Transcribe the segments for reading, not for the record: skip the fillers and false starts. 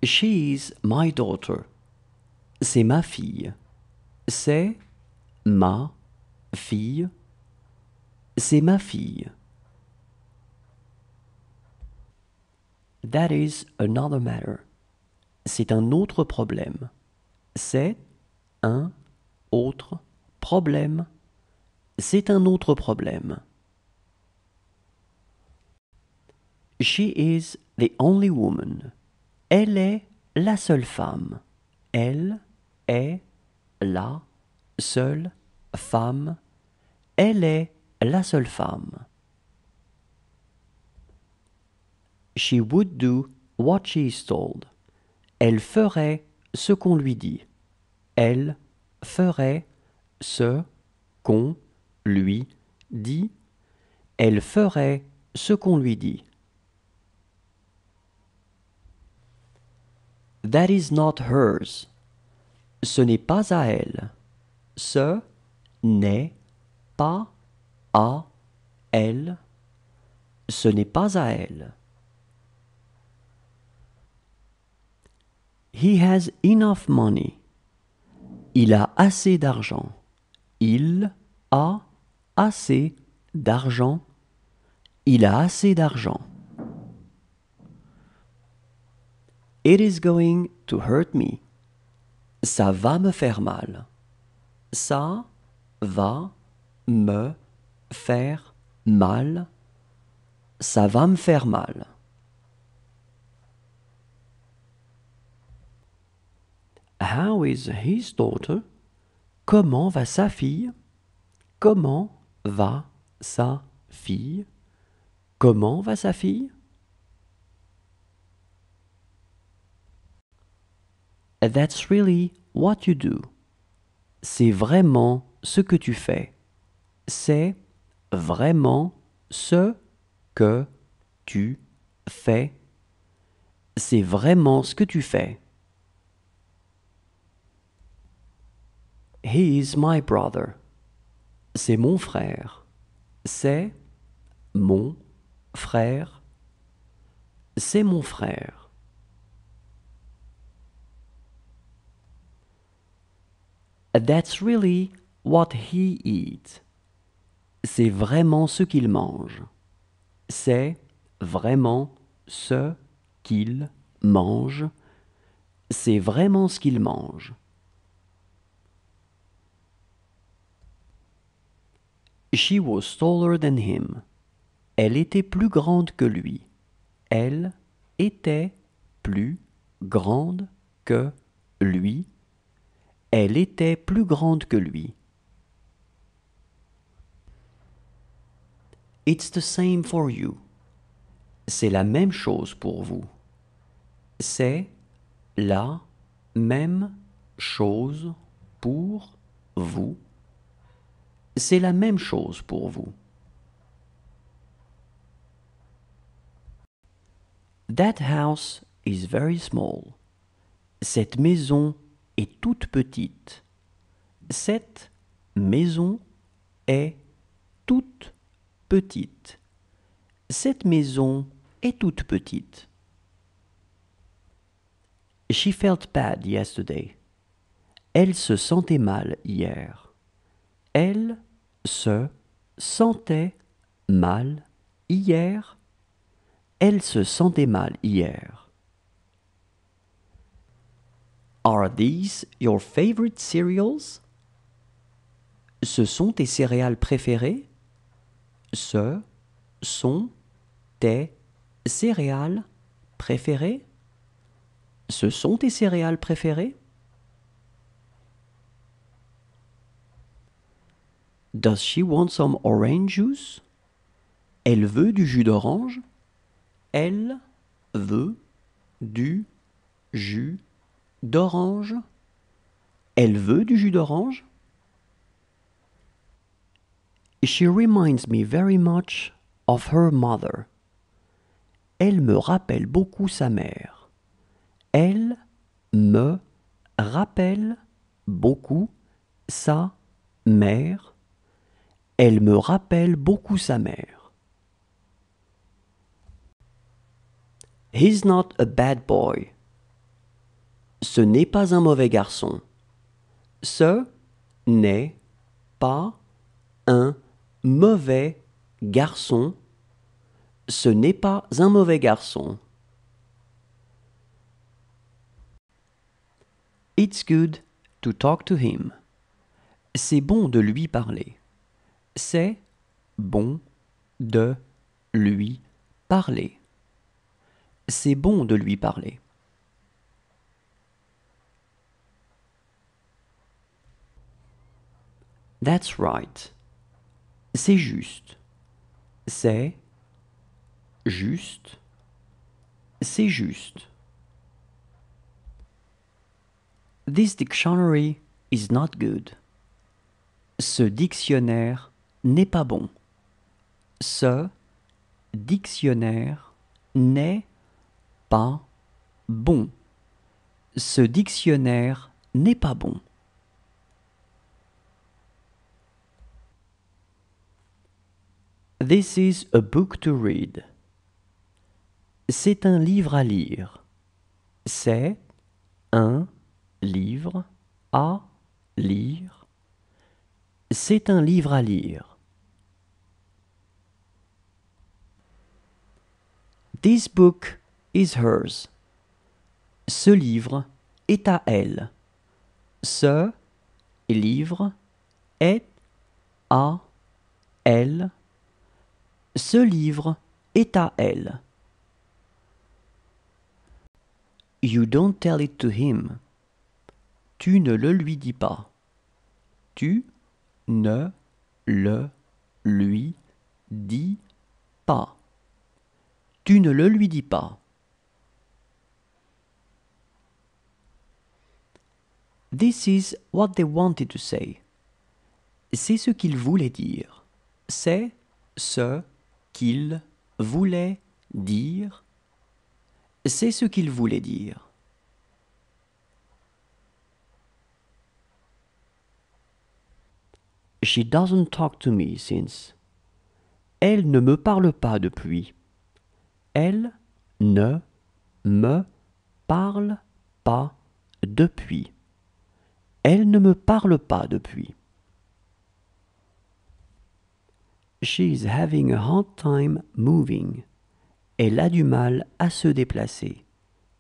She is my daughter. C'est ma fille. C'est ma fille. C'est ma fille. That is another matter. C'est un autre problème. C'est un autre problème. C'est un autre problème. She is the only woman. Elle est la seule femme. Elle est la seule femme. Elle est la seule femme. She would do what she is told. Elle ferait ce qu'on lui dit. Elle ferait ce qu'on lui dit. Elle ferait ce qu'on lui dit. That is not hers. Ce n'est pas à elle. Ce n'est pas à elle. Ce n'est pas à elle. He has enough money. Il a assez d'argent. Il a assez d'argent. Il a assez d'argent. It is going to hurt me. Ça va me faire mal. Ça va me faire mal. Ça va me faire mal. How is his daughter? Comment va sa fille? Comment va sa fille? Comment va sa fille? That's really what you do. C'est vraiment ce que tu fais. C'est vraiment ce que tu fais. C'est vraiment ce que tu fais. He is my brother. C'est mon frère. C'est mon frère. C'est mon frère. That's really what he eats. C'est vraiment ce qu'il mange. C'est vraiment ce qu'il mange. C'est vraiment ce qu'il mange. She was taller than him. Elle était plus grande que lui. Elle était plus grande que lui. Elle était plus grande que lui. It's the same for you. C'est la même chose pour vous. C'est la même chose pour vous. C'est la même chose pour vous. That house is very small. Cette maison est toute petite. Cette maison est toute petite. Cette maison est toute petite. She felt bad yesterday. Elle se sentait mal hier. Elle se sentait mal hier. Elle se sentait mal hier. Are these your favorite cereals? Ce sont tes céréales préférées? Ce sont tes céréales préférées? Ce sont tes céréales préférées? Does she want some orange juice? Elle veut du jus d'orange? Elle veut du jus d'orange? Elle veut du jus d'orange? She reminds me very much of her mother. Elle me rappelle beaucoup sa mère. Elle me rappelle beaucoup sa mère. Elle me rappelle beaucoup sa mère. He's not a bad boy. Ce n'est pas un mauvais garçon. Ce n'est pas un mauvais garçon. Ce n'est pas un mauvais garçon. It's good to talk to him. C'est bon de lui parler. C'est bon de lui parler. C'est bon de lui parler. That's right. C'est juste. C'est juste. C'est juste. This dictionary is not good. Ce dictionnaire n'est pas bon. Ce dictionnaire n'est pas bon. Ce dictionnaire n'est pas bon. This is a book to read. C'est un livre à lire. C'est un livre à lire. C'est un livre à lire. This book is hers. Ce livre est à elle. Ce livre est à elle. Ce livre est à elle. You don't tell it to him. Tu ne le lui dis pas. Tu ne le lui dis pas. Tu ne le lui dis pas. This is what they wanted to say. C'est ce qu'ils voulaient dire. C'est ce qu'ils voulaient dire. C'est ce qu'ils voulaient dire. She doesn't talk to me since. Elle ne me parle pas depuis. Elle ne me parle pas depuis. Elle ne me parle pas depuis. She is having a hard time moving. Elle a du mal à se déplacer.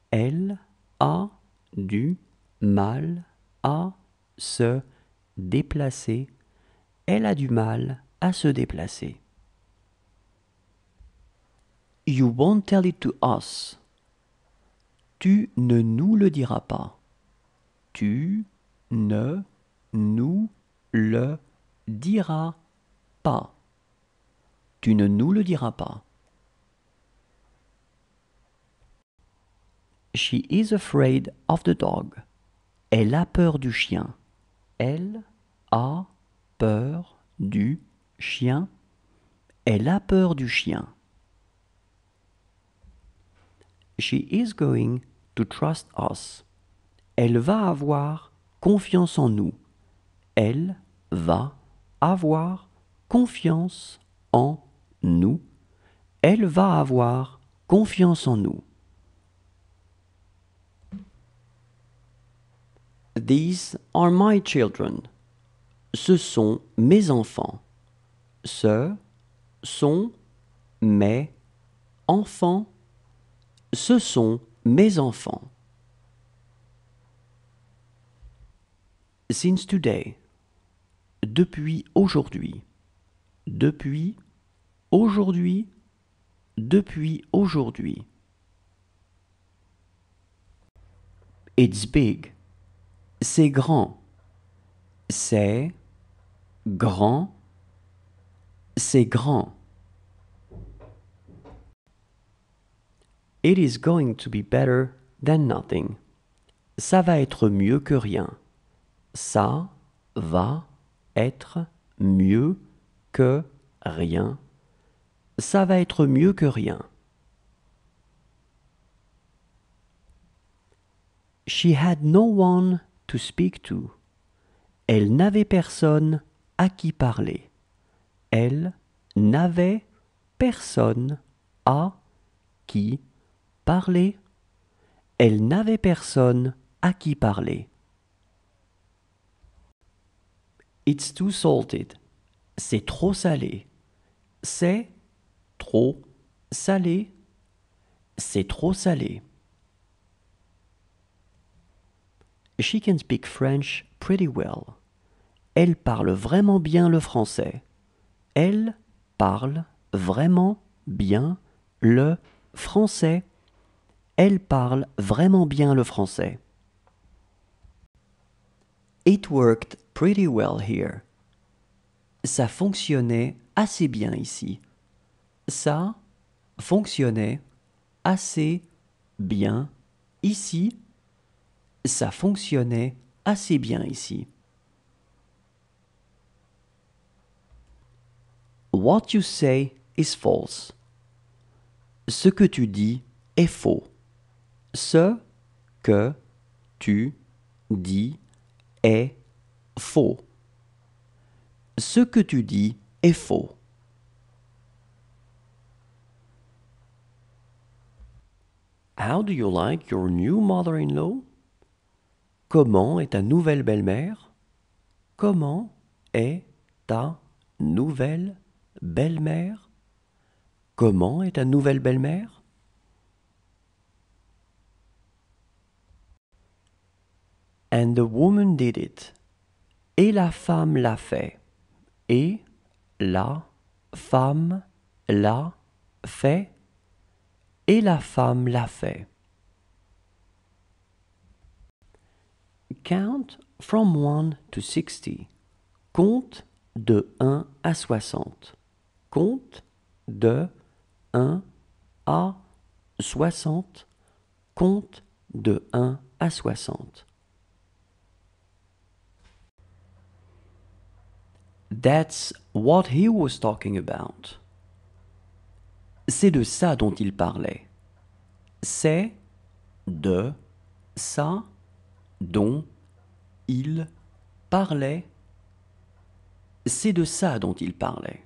Elle a du mal à se déplacer. Elle a du mal à se déplacer. You won't tell it to us. Tu ne nous le diras pas. Tu ne nous le diras pas. Tu ne nous le diras pas. She is afraid of the dog. Elle a peur du chien. Elle a peur du chien. Elle a peur du chien. She is going to trust us. Elle va avoir confiance en nous. Elle va avoir confiance en nous. Elle va avoir confiance en nous. These are my children. Ce sont mes enfants. Ce sont mes enfants. Ce sont mes enfants. Since today. Depuis aujourd'hui. Depuis aujourd'hui. Depuis aujourd'hui. It's big. C'est grand. C'est grand. C'est grand. It is going to be better than nothing. Ça va être mieux que rien. Ça va être mieux que rien. Ça va être mieux que rien. She had no one to speak to. Elle n'avait personne à qui parler. Elle n'avait personne à qui parler. Elle n'avait personne à qui parler. It's too salted. C'est trop salé. C'est trop salé. C'est trop salé. She can speak French pretty well. Elle parle vraiment bien le français. Elle parle vraiment bien le français. Elle parle vraiment bien le français. It worked pretty well here. Ça fonctionnait assez bien ici. Ça fonctionnait assez bien ici. Ça fonctionnait assez bien ici. What you say is false. Ce que tu dis est faux. Ce que tu dis est faux. Ce que tu dis est faux. How do you like your new mother-in-law? Comment est ta nouvelle belle-mère? Comment est ta nouvelle belle-mère? Comment est ta nouvelle belle-mère? And the woman did it. Et la femme l'a fait. Et la femme l'a fait. Et la femme l'a fait. Count from 1 to 60. Compte de 1 à 60. Compte de 1 à 60. Compte de 1 à 60. That's what he was talking about. C'est de ça dont il parlait. C'est de ça dont il parlait. C'est de ça dont il parlait.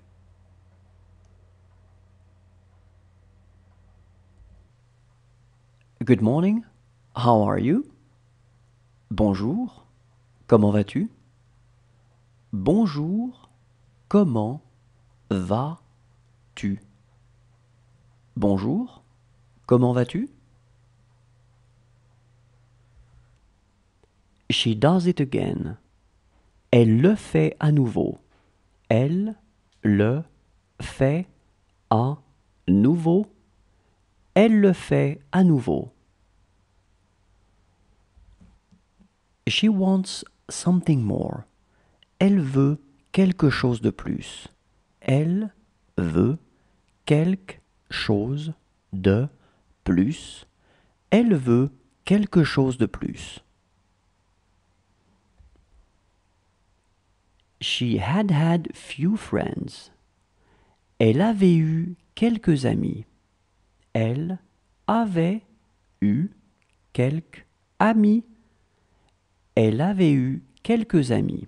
Good morning. How are you? Bonjour. Comment vas-tu? Bonjour. Comment vas-tu? Bonjour. Comment vas-tu? She does it again. Elle le fait à nouveau. Elle le fait à nouveau. Elle le fait à nouveau. She wants something more. Elle veut quelque chose de plus. Elle veut quelque chose de plus. Elle veut quelque chose de plus. She had had few friends. Elle avait eu quelques amis. Elle avait eu quelques amis. Elle avait eu quelques amis.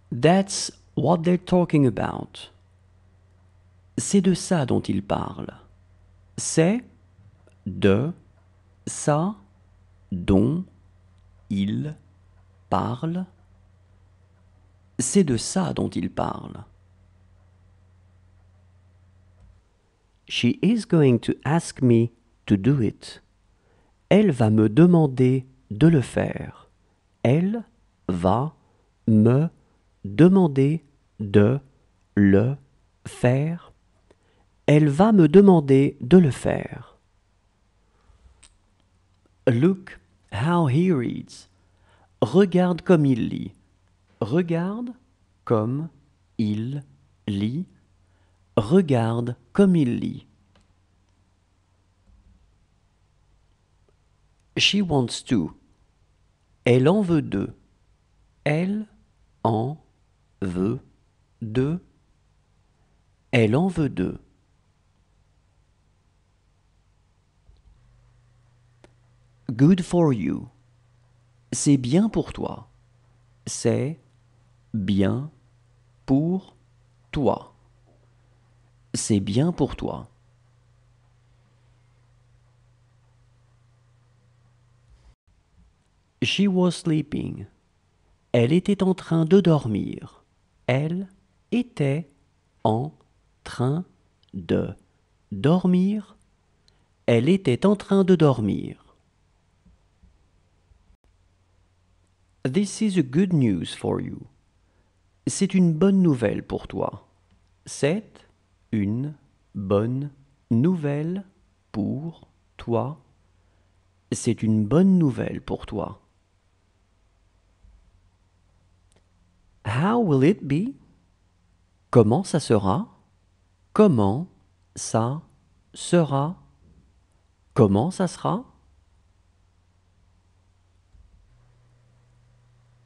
That's what they're talking about. C'est de ça dont ils parlent. C'est de ça dont ils parlent. C'est de ça dont ils parlent. She is going to ask me to do it. Elle va me demander de le faire. Elle va me demander de le faire. Elle va me demander de le faire. Look how he reads. Regarde comme il lit. Regarde comme il lit. Regarde comme il lit. She wants two. Elle en veut deux. Elle en veut deux. Elle en veut deux. Good for you. C'est bien pour toi. C'est bien pour toi. C'est bien pour toi. She was sleeping. Elle était en train de dormir. Elle était en train de dormir. Elle était en train de dormir. This is a good news for you. C'est une bonne nouvelle pour toi. C'est une bonne nouvelle pour toi. C'est une bonne nouvelle pour toi. How will it be? Comment ça sera? Comment ça sera? Comment ça sera?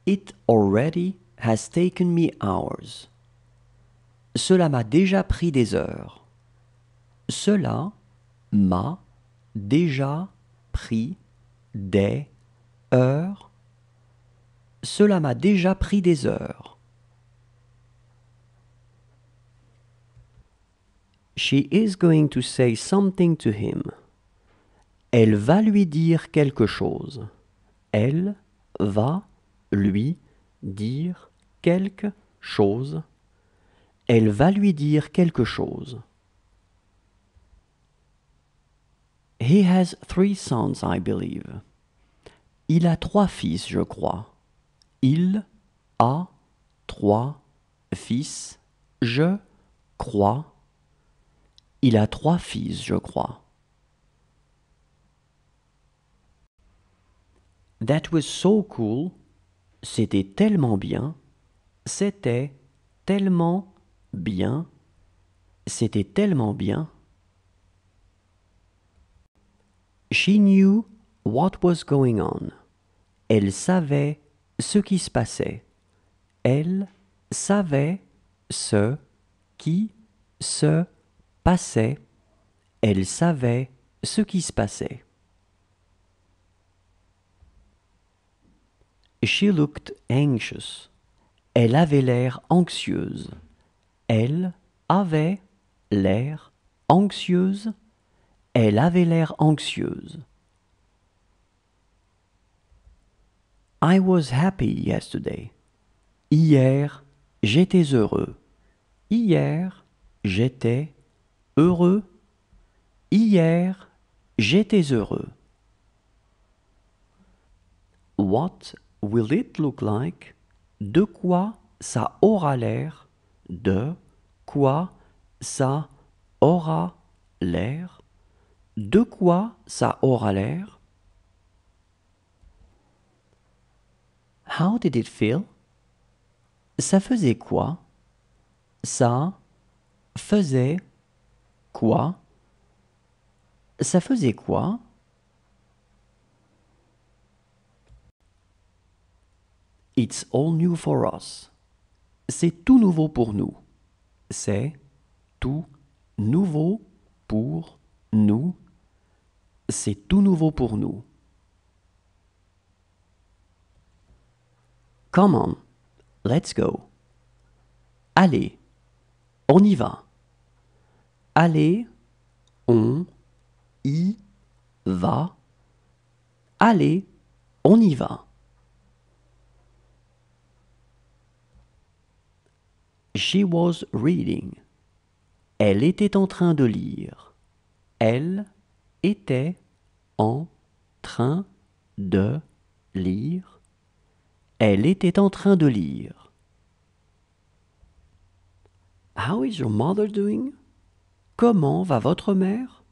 It already has taken me hours. Cela m'a déjà pris des heures. Cela m'a déjà pris des heures. Cela m'a déjà pris des heures. She is going to say something to him. Elle va lui dire quelque chose. Elle va lui dire quelque chose. Elle va lui dire quelque chose. He has 3 sons, I believe. Il a 3 fils, je crois. Il a 3 fils, je crois. Il a 3 fils, je crois. That was so cool. C'était tellement bien. C'était tellement bien. C'était tellement bien. She knew what was going on. Elle savait ce qui se passait. Elle savait ce qui se passait. Elle savait ce qui se passait. She looked anxious. Elle avait l'air anxieuse. Elle avait l'air anxieuse. Elle avait l'air anxieuse. I was happy yesterday. Hier, j'étais heureux. Hier, j'étais heureux. Hier, j'étais heureux. What will it look like? De quoi ça aura l'air? De quoi ça aura l'air? De quoi ça aura l'air? How did it feel? Ça faisait quoi? Ça faisait quoi? Ça faisait quoi? It's all new for us. C'est tout nouveau pour nous. C'est tout nouveau pour nous. C'est tout nouveau pour nous. Come on, let's go. Allez, on y va. Allez, on y va. Allez, on y va. She was reading. Elle était en train de lire. Elle était en train de lire. Elle était en train de lire. How is your mother doing? Comment va votre mère?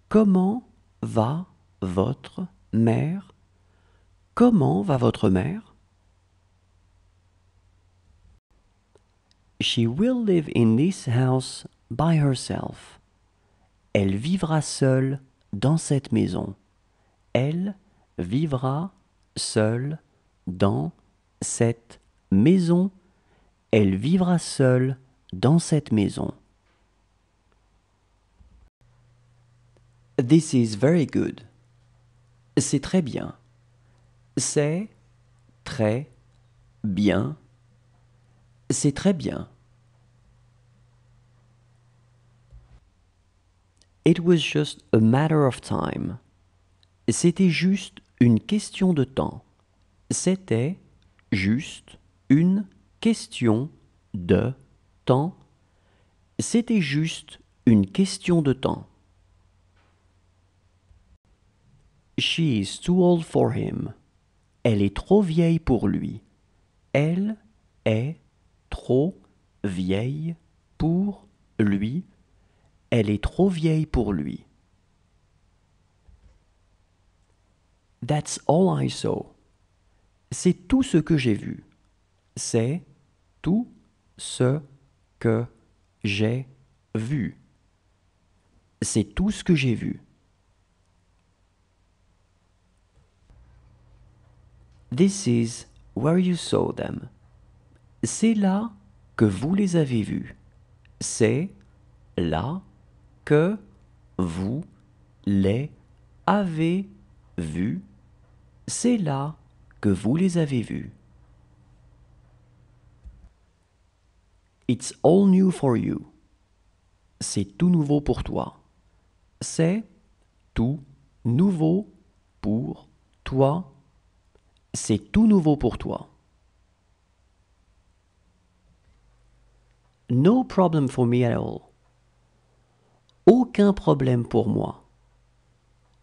Comment va votre mère? Comment va votre mère? She will live in this house by herself. Elle vivra seule dans cette maison. Elle vivra seule dans cette maison. Elle vivra seule dans cette maison. This is very good. C'est très bien. C'est très bien. C'est très bien. It was just a matter of time. C'était juste une question de temps. C'était juste une question de temps. C'était juste une question de temps. She is too old for him. Elle est trop vieille pour lui. Elle est trop vieille pour lui. Elle est trop vieille pour lui. That's all I saw. C'est tout ce que j'ai vu. C'est tout ce que j'ai vu. C'est tout ce que j'ai vu. This is where you saw them. C'est là que vous les avez vus. C'est là que vous les avez vus. C'est là que vous les avez vus. It's all new for you. C'est tout nouveau pour toi. C'est tout nouveau pour toi. C'est tout nouveau pour toi. No problem for me at all. Aucun problème pour moi.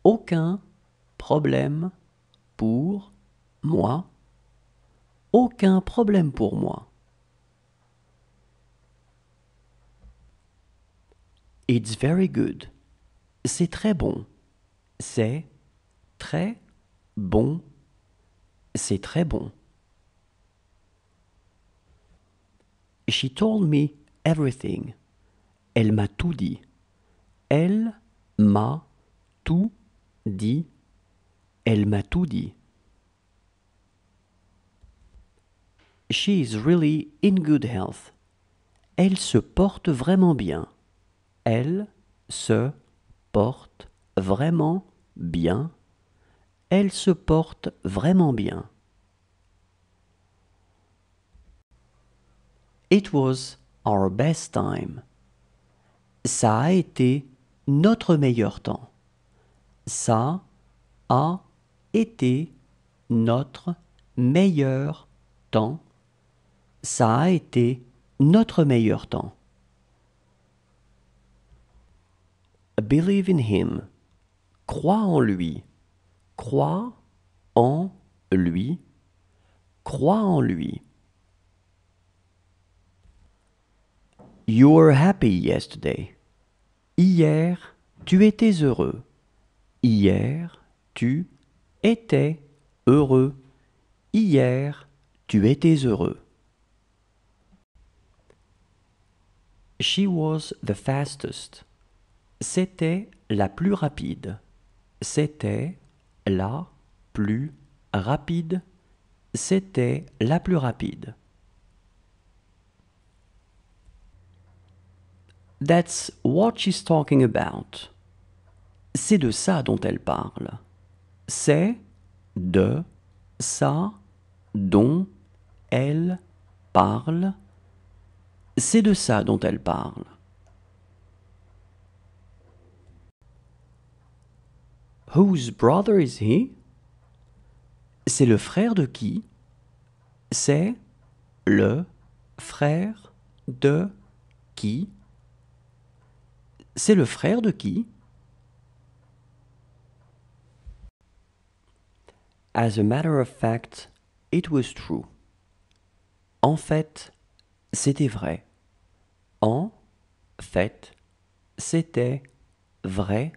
Aucun problème pour moi. Aucun problème pour moi. It's very good. C'est très bon. C'est très bon. C'est très bon. She told me everything. Elle m'a tout dit. Elle m'a tout dit. Elle m'a tout dit. She is really in good health. Elle se porte vraiment bien. Elle se porte vraiment bien. Elle se porte vraiment bien. It was our best time. Ça a été notre meilleur temps. Ça a été notre meilleur temps. Ça a été notre meilleur temps. Believe in him. Crois en lui. Crois en lui. Crois en lui. You were happy yesterday. Hier, tu étais heureux. Hier, tu étais heureux. Hier, tu étais heureux. She was the fastest. C'était la plus rapide. C'était la plus rapide. C'était la plus rapide. That's what she's talking about. C'est de ça dont elle parle. C'est de ça dont elle parle. C'est de ça dont elle parle. Whose brother is he? C'est le frère de qui? C'est le frère de qui? C'est le frère de qui? As a matter of fact, it was true. En fait, c'était vrai. En fait, c'était vrai.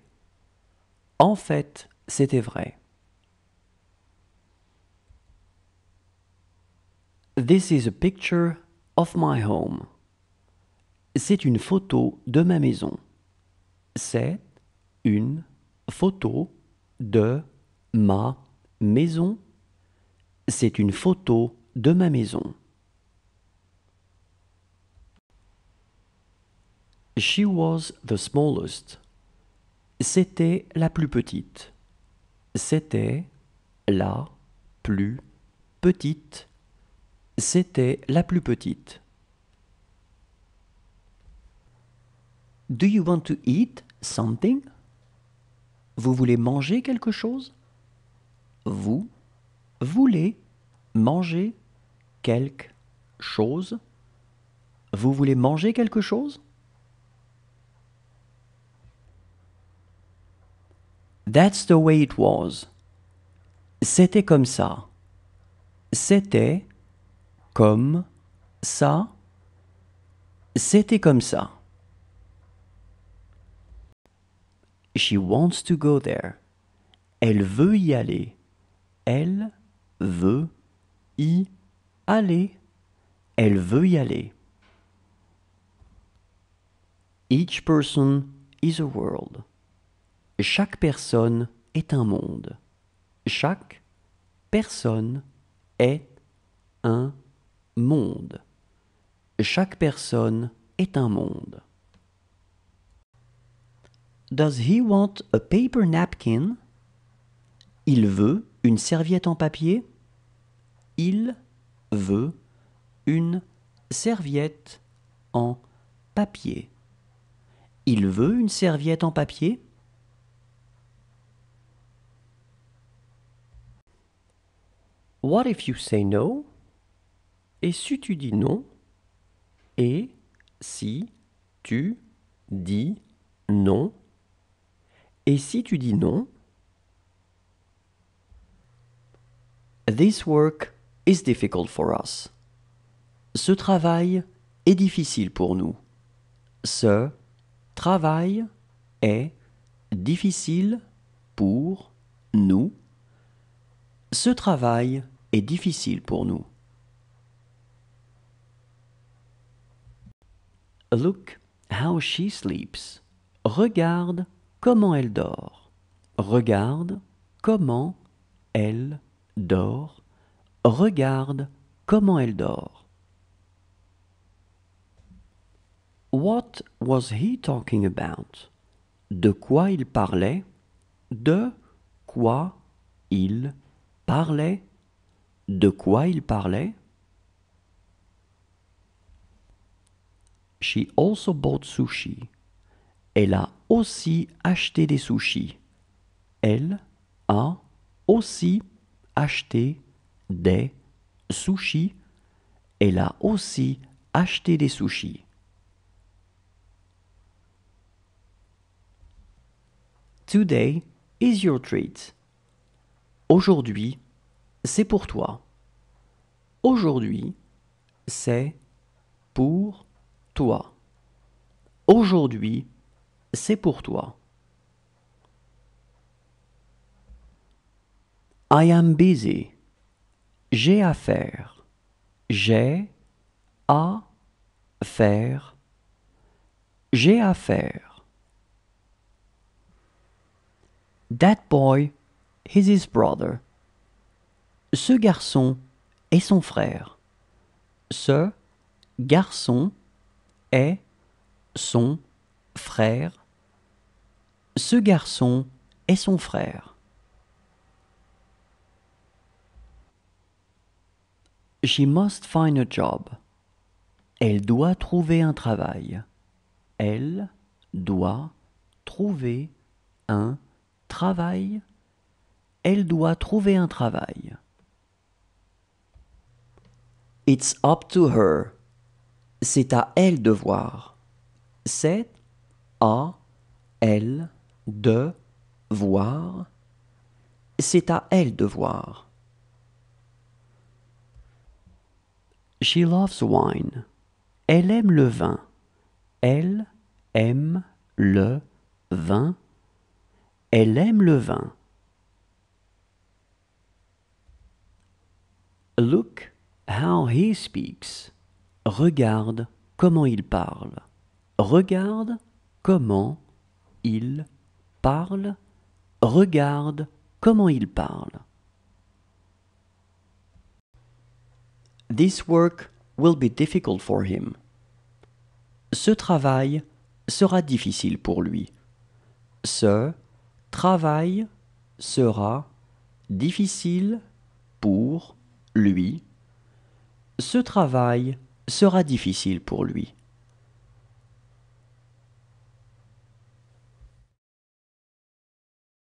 En fait, c'était vrai. This is a picture of my home. C'est une photo de ma maison. C'est une photo de ma maison. C'est une photo de ma maison. She was the smallest. C'était la plus petite. C'était la plus petite. C'était la plus petite. Do you want to eat something? Vous voulez manger quelque chose? Vous voulez manger quelque chose. Vous voulez manger quelque chose? That's the way it was. C'était comme ça. C'était comme ça. C'était comme ça. She wants to go there. Elle veut y aller. Elle veut y aller. Elle veut y aller. Each person is a world. Chaque personne est un monde. Chaque personne est un monde. Chaque personne est un monde. Does he want a paper napkin? Il veut une serviette en papier? Il veut une serviette en papier. Il veut une serviette en papier? What if you say no? Et si tu dis non? Et si tu dis non? Et si tu dis non? This work is difficult for us. Ce travail est difficile pour nous. Ce travail est difficile pour nous. Ce travail est difficile pour nous. Look how she sleeps. Regarde comment elle dort. Regarde comment elle dort. Regarde comment elle dort. What was he talking about? De quoi il parlait? De quoi il parlait? De quoi il parlait? She also bought sushi. Elle a aussi acheté des sushis. Elle a aussi acheté des sushis. Elle a aussi acheté des sushis. Today is your treat. Aujourd'hui, c'est pour toi. Aujourd'hui, c'est pour toi. Aujourd'hui, c'est pour toi. I am busy. J'ai à faire. J'ai à faire. J'ai à faire. That boy is his brother. Ce garçon est son frère. Ce garçon est son frère. Ce garçon est son frère. She must find a job. Elle doit trouver un travail. Elle doit trouver un travail. Elle doit trouver un travail. It's up to her. C'est à elle de voir. C'est à elle de voir. C'est à elle de voir. She loves wine. Elle aime le vin. Elle aime le vin. Elle aime le vin. Look how he speaks. Regarde comment il parle. Regarde comment il parle. Regarde comment il parle. This work will be difficult for him. Ce travail sera difficile pour lui. Ce travail sera difficile pour lui. Ce travail sera difficile pour lui.